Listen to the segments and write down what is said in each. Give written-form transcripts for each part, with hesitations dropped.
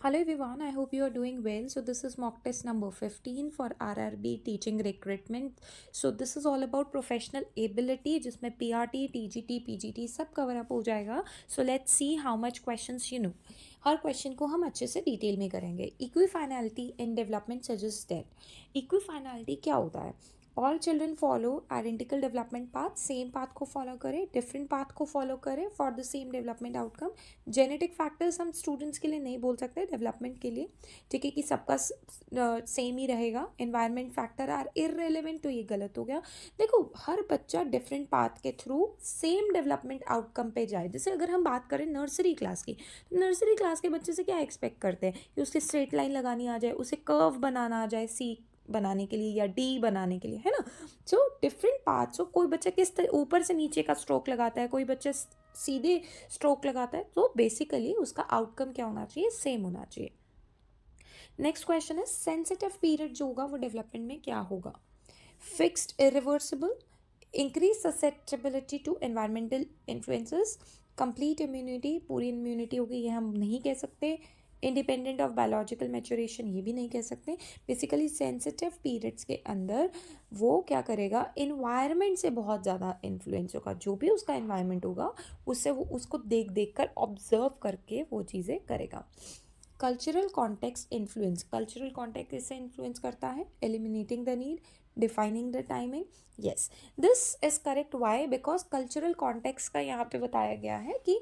Hello everyone, I hope you are doing well. So this is mock test number 15 for RRB teaching recruitment. So this is all about professional ability जिसमें PRT, TGT, PGT सब cover up हो जाएगा. So let's see how much questions you know. Her question को हम अच्छे से detail में करेंगे. इक्विफाइनलिटी इन डेवलपमेंट सजेस्ट दैट. इक्विफाइनलिटी क्या होता है? All children follow identical development path, same path को फॉलो करें, डिफरेंट पाथ को फॉलो करें for the same development outcome. Genetic factors हम स्टूडेंट्स के लिए नहीं बोल सकते डेवलपमेंट के लिए, ठीक है, कि सबका सेम ही रहेगा. एनवायरनमेंट फैक्टर आर इररेलेवेंट, तो ये गलत हो गया. देखो, हर बच्चा डिफरेंट पाथ के थ्रू सेम डेवलपमेंट आउटकम पे जाए. जैसे अगर हम बात करें नर्सरी क्लास की, तो नर्सरी क्लास के बच्चे से क्या एक्सपेक्ट करते हैं कि उसके स्ट्रेट लाइन लगानी आ जाए, उसे कर्व बनाना आ जाए, सी बनाने के लिए या डी बनाने के लिए, है ना. So different parts. कोई बच्चा ऊपर से नीचे का स्ट्रोक लगाता है, कोई बच्चा सीधे स्ट्रोक लगाता है. तो बेसिकली उसका आउटकम क्या होना चाहिए? सेम होना चाहिए. नेक्स्ट क्वेश्चन है सेंसिटिव पीरियड जो होगा वो डेवलपमेंट में क्या होगा? Fixed, irreversible, increase susceptibility to environmental influences, complete immunity, पूरी इम्यूनिटी होगी, ये हम नहीं कह सकते. इंडिपेंडेंट ऑफ बायोलॉजिकल मैच्योरेशन, ये भी नहीं कह सकते. बेसिकली सेंसिटिव पीरियड्स के अंदर वो क्या करेगा? इन्वायरमेंट से बहुत ज़्यादा इन्फ्लुएंस होगा. जो भी उसका इन्वायरमेंट होगा उससे वो उसको देख देख कर ऑब्जर्व करके वो चीज़ें करेगा. Cultural context influence. Cultural context इससे इन्फ्लुएंस करता है. Eliminating the need, defining the timing. Yes, this is correct. Why? Because cultural context का यहाँ पे बताया गया है कि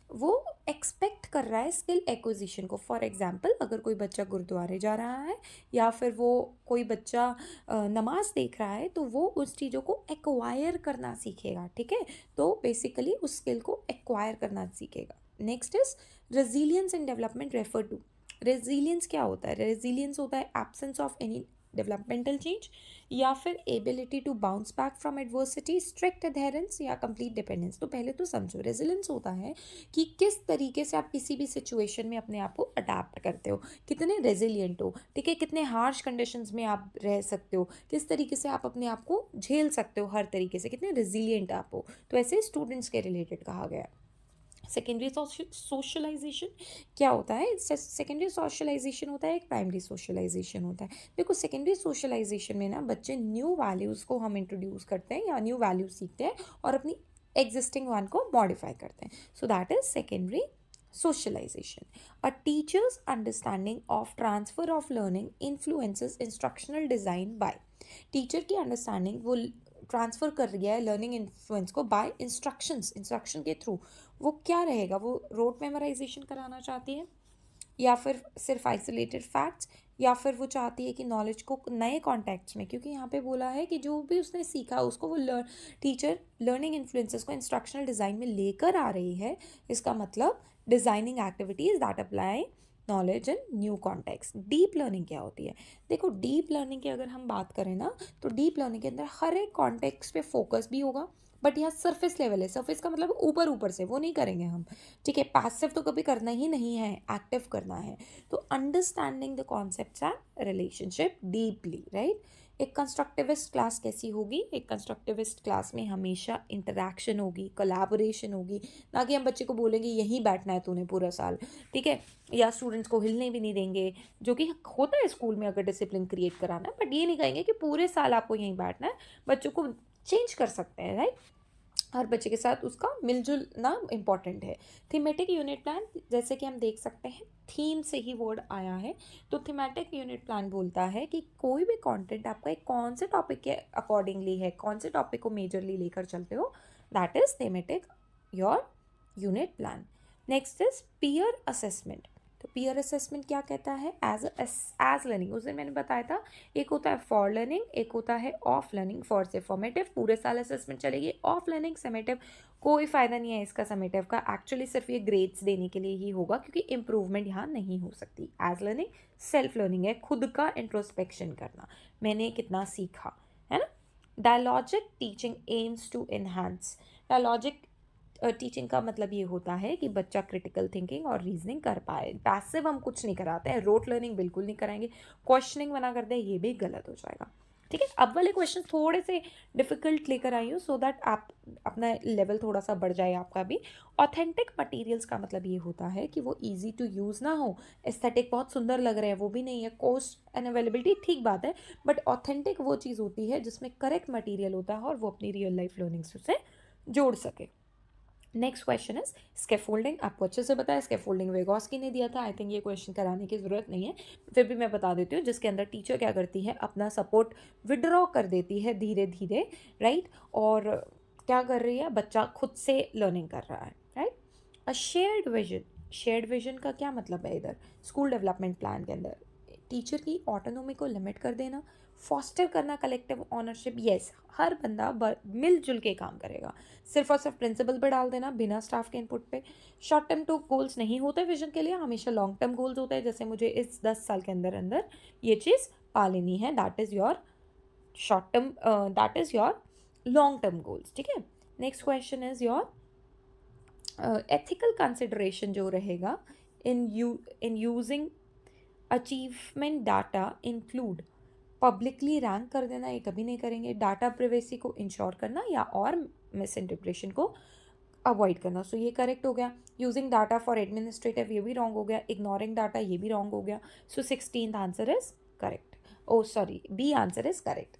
वो एक्सपेक्ट कर रहा है स्किल एक्विजिशन को. फॉर एग्जाम्पल, अगर कोई बच्चा गुरुद्वारे जा रहा है या फिर वो कोई बच्चा नमाज देख रहा है, तो वो उस चीज़ों को एक्वायर करना सीखेगा. ठीक है, तो बेसिकली उस स्किल को एक्वायर करना सीखेगा. Next is resilience in development refer to. Resilience क्या होता है? रेजिलियंस होता है absence of any developmental change, या फिर ability to bounce back from adversity, strict adherence या कंप्लीट डिपेंडेंस. तो पहले तो समझो, रेजिलियंस होता है कि किस तरीके से आप किसी भी सिचुएशन में अपने आप को अडाप्ट करते हो, कितने रेजिलियंट हो, ठीक है, कितने हार्श कंडीशंस में आप रह सकते हो, किस तरीके से आप अपने आप को झेल सकते हो हर तरीके से, कितने रेजिलियंट आप हो. तो ऐसे स्टूडेंट्स के रिलेटेड कहा गया है. सेकेंडरी सोशलाइजेशन क्या होता है? सेकेंडरी सोशलाइजेशन होता है, एक प्राइमरी सोशलाइजेशन होता है. देखो, सेकेंडरी सोशलाइजेशन में ना बच्चे न्यू वैल्यूज़ को हम इंट्रोड्यूस करते हैं या न्यू वैल्यूज सीखते हैं और अपनी एग्जिस्टिंग वन को मॉडिफाई करते हैं. So that is secondary socialization. A teacher's understanding of transfer of learning influences instructional design by. Teacher की अंडरस्टैंडिंग वो ट्रांसफ़र कर रही है लर्निंग इन्फ्लुएंस को बाय इंस्ट्रक्शंस. इंस्ट्रक्शन के थ्रू वो क्या रहेगा? वो रोट मेमोराइजेशन कराना चाहती है, या फिर सिर्फ आइसोलेटेड फैक्ट्स, या फिर वो चाहती है कि नॉलेज को नए कॉन्टेक्ट्स में, क्योंकि यहाँ पे बोला है कि जो भी उसने सीखा उसको वो टीचर लर्निंग इन्फ्लुएंसेस को इंस्ट्रक्शनल डिज़ाइन में लेकर आ रही है. इसका मतलब designing activities that apply knowledge in new context. Deep learning क्या होती है? देखो, डीप लर्निंग की अगर हम बात करें ना, तो डीप लर्निंग के अंदर हर एक कॉन्टेक्स्ट पे फोकस भी होगा, बट यहाँ सरफेस लेवल है. सरफेस का मतलब ऊपर ऊपर से, वो नहीं करेंगे हम. ठीक है, पैसिव तो कभी करना ही नहीं है, एक्टिव करना है. तो understanding the concepts and relationship deeply, right. एक कंस्ट्रक्टिविस्ट क्लास कैसी होगी? एक कंस्ट्रक्टिविस्ट क्लास में हमेशा इंटरेक्शन होगी, कोलैबोरेशन होगी. ना कि हम बच्चे को बोलेंगे यहीं बैठना है तूने पूरा साल, ठीक है, या स्टूडेंट्स को हिलने भी नहीं देंगे, जो कि होता है स्कूल में अगर डिसिप्लिन क्रिएट कराना है. बट ये नहीं कहेंगे कि पूरे साल आपको यहीं बैठना है. बच्चों को चेंज कर सकते हैं, राइट. हर बच्चे के साथ उसका मिलजुल ना इम्पॉर्टेंट है. थीमेटिक यूनिट प्लान, जैसे कि हम देख सकते हैं थीम से ही वर्ड आया है. तो थीमेटिक यूनिट प्लान बोलता है कि कोई भी कंटेंट आपका एक कौन से टॉपिक के अकॉर्डिंगली है, कौन से टॉपिक को मेजरली लेकर चलते हो, that is thematic your unit plan. Next is peer assessment. तो पीयर असेसमेंट क्या कहता है? एज लर्निंग, उस दिन मैंने बताया था, एक होता है फॉर लर्निंग, एक होता है ऑफ लर्निंग. फॉर से फॉर्मेटिव, पूरे साल असेसमेंट चलेगी. ऑफ लर्निंग समेटिव, कोई फ़ायदा नहीं है इसका समेटिव का. एक्चुअली सिर्फ ये ग्रेड्स देने के लिए ही होगा, क्योंकि इंप्रूवमेंट यहाँ नहीं हो सकती. एज लर्निंग सेल्फ लर्निंग है, खुद का इंट्रोस्पेक्शन करना, मैंने कितना सीखा, है ना. Dialogic teaching aims to enhance. Dialogic teaching का मतलब ये होता है कि बच्चा क्रिटिकल थिंकिंग और रीजनिंग कर पाए. पैसिव हम कुछ नहीं कराते हैं, रोट लर्निंग बिल्कुल नहीं कराएंगे. क्वेश्चनिंग बना कर दे, ये भी गलत हो जाएगा. ठीक है, अब वाले क्वेश्चन थोड़े से डिफिकल्ट लेकर आई हूँ सो दैट आप अपना लेवल थोड़ा सा बढ़ जाए आपका भी। ऑथेंटिक मटेरियल्स का मतलब ये होता है कि वो इजी टू यूज़ ना हो, एस्थेटिक बहुत सुंदर लग रहे हैं वो भी नहीं है, कॉस्ट एंड अवेलेबिलिटी ठीक बात है, बट ऑथेंटिक वो चीज़ होती है जिसमें करेक्ट मटीरियल होता है और वो अपनी रियल लाइफ लर्निंग से जोड़ सके। Next question is scaffolding. आपको अच्छे से पता है स्कैफोल्डिंग वेगोस्की ने दिया था, आई थिंक ये क्वेश्चन कराने की ज़रूरत नहीं है, फिर भी मैं बता देती हूँ, जिसके अंदर टीचर क्या करती है अपना सपोर्ट विड्रॉ कर देती है धीरे धीरे, राइट, और क्या कर रही है, बच्चा खुद से लर्निंग कर रहा है, राइट। अ शेयर्ड विजन का क्या मतलब है इधर, स्कूल डेवलपमेंट प्लान के अंदर टीचर की ऑटोनोमी को लिमिट कर देना, फॉस्टर करना कलेक्टिव ऑनरशिप, यस, हर बंदा मिलजुल के काम करेगा, सिर्फ और सिर्फ प्रिंसिपल पे डाल देना बिना स्टाफ के इनपुट पे। शॉर्ट टर्म टू गोल्स नहीं होते विजन के लिए, हमेशा लॉन्ग टर्म गोल्स होते हैं, जैसे मुझे इस 10 साल के अंदर अंदर ये चीज़ पा लेनी है, that is your short term, that is your long term goals, ठीक है। Next question is your ethical consideration जो रहेगा in using achievement data include publicly rank कर देना, ये कभी नहीं करेंगे, डाटा प्रिवेसी को इंश्योर करना या और मिस इंटरप्रेशन को अवॉइड करना, सो ये करेक्ट हो गया। यूजिंग डाटा फॉर एडमिनिस्ट्रेटिव ये भी रॉन्ग हो गया, इग्नोरिंग डाटा ये भी रॉन्ग हो गया, so 16th answer is correct, oh sorry B answer is correct.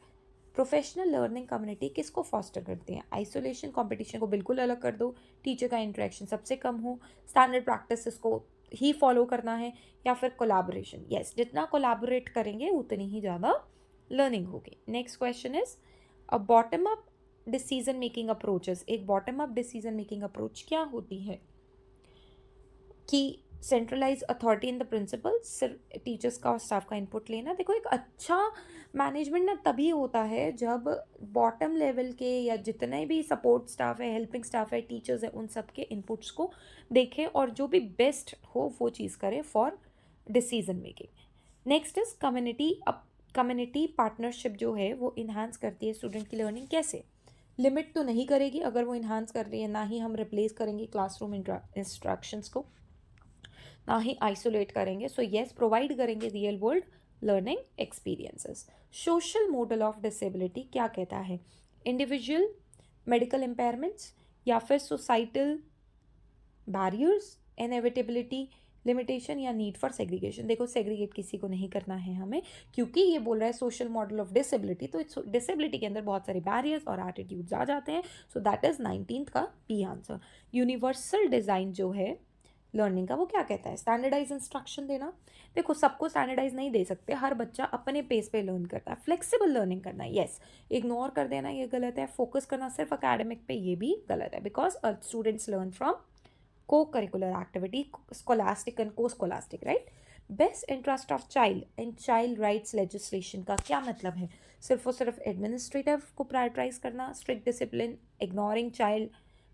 Professional learning community किसको फॉस्टर करते हैं, आइसोलेशन कंपटीशन को बिल्कुल अलग कर दो, टीचर का इंटरेक्शन सबसे कम हो, स्टैंडर्ड प्रैक्टिस को ही फॉलो करना है, या फिर कोलैबोरेशन, यस, जितना कोलैबोरेट करेंगे उतनी ही ज़्यादा लर्निंग होगी। Next question is a bottom up decision making approaches. एक bottom up decision making approach क्या होती है कि centralize authority in the principal, सिर्फ टीचर्स का और स्टाफ का इनपुट लेना। देखो एक अच्छा मैनेजमेंट ना तभी होता है जब बॉटम लेवल के या जितने भी सपोर्ट स्टाफ है, हेल्पिंग स्टाफ है, टीचर्स है, उन सब के इनपुट्स को देखें और जो भी बेस्ट हो वो चीज़ करें for decision making. Next is community. अब कम्युनिटी पार्टनरशिप जो है वो इन्हांस करती है स्टूडेंट की लर्निंग, कैसे, लिमिट तो नहीं करेगी अगर वो इन्हांस कर रही है, ना ही हम रिप्लेस करेंगे क्लासरूम इंस्ट्रक्शंस को, ना ही आइसोलेट करेंगे, सो येस प्रोवाइड करेंगे real world learning experiences. Social model of disability क्या कहता है, इंडिविजुअल मेडिकल इम्पेयरमेंट्स या फिर सोसाइटल बैरियर्स, इनएविटेबिलिटी, लिमिटेशन या नीड फॉर सेग्रीगेशन। देखो सेग्रीगेट किसी को नहीं करना है हमें, क्योंकि ये बोल रहा है सोशल मॉडल ऑफ डिसेबिलिटी, तो डिसेबिलिटी के अंदर बहुत सारे बैरियर्स और एटीट्यूड्स आ जाते हैं, सो दैट इज 19th का बी आंसर। यूनिवर्सल डिज़ाइन जो है लर्निंग का वो क्या कहता है, स्टैंडर्डाइज इंस्ट्रक्शन देना। देखो सबको स्टैंडर्डाइज नहीं दे सकते, हर बच्चा अपने पेस पे लर्न करता है, फ्लेक्सिबल लर्निंग करना है, यस, इग्नोर कर देना ये गलत है, फोकस करना सिर्फ अकेडमिक पे ये भी गलत है, because students learn from co-curricular activity, scholastic and co-scholastic, right? Best interest of child and child rights legislation का क्या मतलब है, सिर्फ और सिर्फ एडमिनिस्ट्रेटिव को प्रायोरिटाइज करना, strict discipline, ignoring child,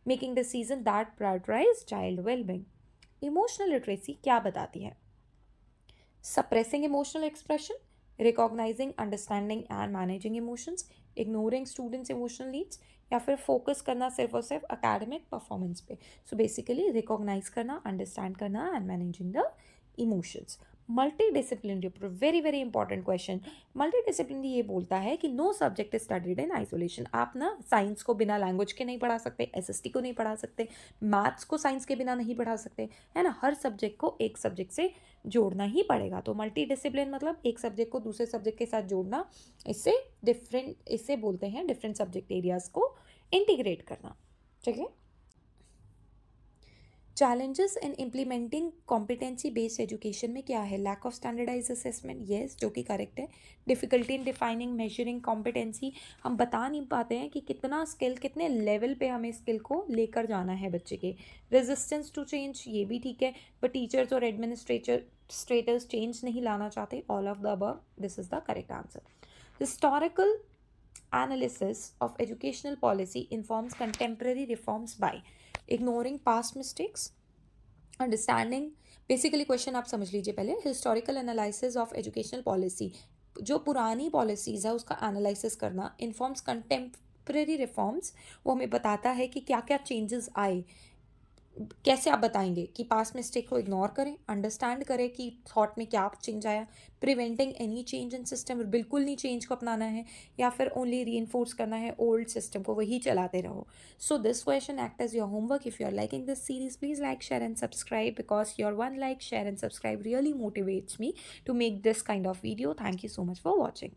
making decision that prioritise child wellbeing. Emotional literacy क्या बताती है, suppressing emotional expression, recognizing, understanding and managing emotions, ignoring students emotional needs, या फिर फोकस करना सिर्फ और सिर्फ अकेडमिक परफॉर्मेंस पे। सो बेसिकली रिकॉग्नाइज करना, अंडरस्टैंड करना and managing the emotions. Multidisciplinary, very very important question. Multidisciplinary ये बोलता है कि no subject is studied in isolation. आप ना साइंस को बिना लैंग्वेज के नहीं पढ़ा सकते, एसएसटी को नहीं पढ़ा सकते, मैथ्स को साइंस के बिना नहीं पढ़ा सकते, है ना, हर सब्जेक्ट को एक सब्जेक्ट से जोड़ना ही पड़ेगा। तो मल्टी डिसिप्लिन मतलब एक सब्जेक्ट को दूसरे सब्जेक्ट के साथ जोड़ना, इससे बोलते हैं डिफरेंट सब्जेक्ट एरियाज को इंटीग्रेट करना, ठीक है। Challenges in implementing competency based education में क्या है, lack of standardise assessment, yes, जो कि करेक्ट है। Difficulty in defining measuring competency, हम बता नहीं पाते हैं कि कितना स्किल, कितने लेवल पे हमें स्किल को लेकर जाना है बच्चे के। रेजिस्टेंस टू चेंज, ये भी ठीक है, बट टीचर्स और एडमिनिस्ट्रेटर्स चेंज नहीं लाना चाहते, all of the above, this is the correct answer. Historical analysis of educational policy informs contemporary reforms by ignoring past mistakes, understanding, basically question आप समझ लीजिए पहले, historical analysis of educational policy, जो पुरानी policies है उसका एनालिसिस करना, informs contemporary reforms, वो हमें बताता है कि क्या क्या चेंजेस आए कैसे आप बताएंगे कि पास्ट मिस्टेक को इग्नोर करें, अंडरस्टैंड करें कि थॉट में क्या चेंज आया, preventing any change in system, बिल्कुल नहीं चेंज को अपनाना है, या फिर ओनली री करना है ओल्ड सिस्टम को, वही चलाते रहो. So this question act as your homework. If you are liking this series, please like, share and subscribe, because your one like, share and subscribe really motivates me to make this kind of video. Thank you so much for watching.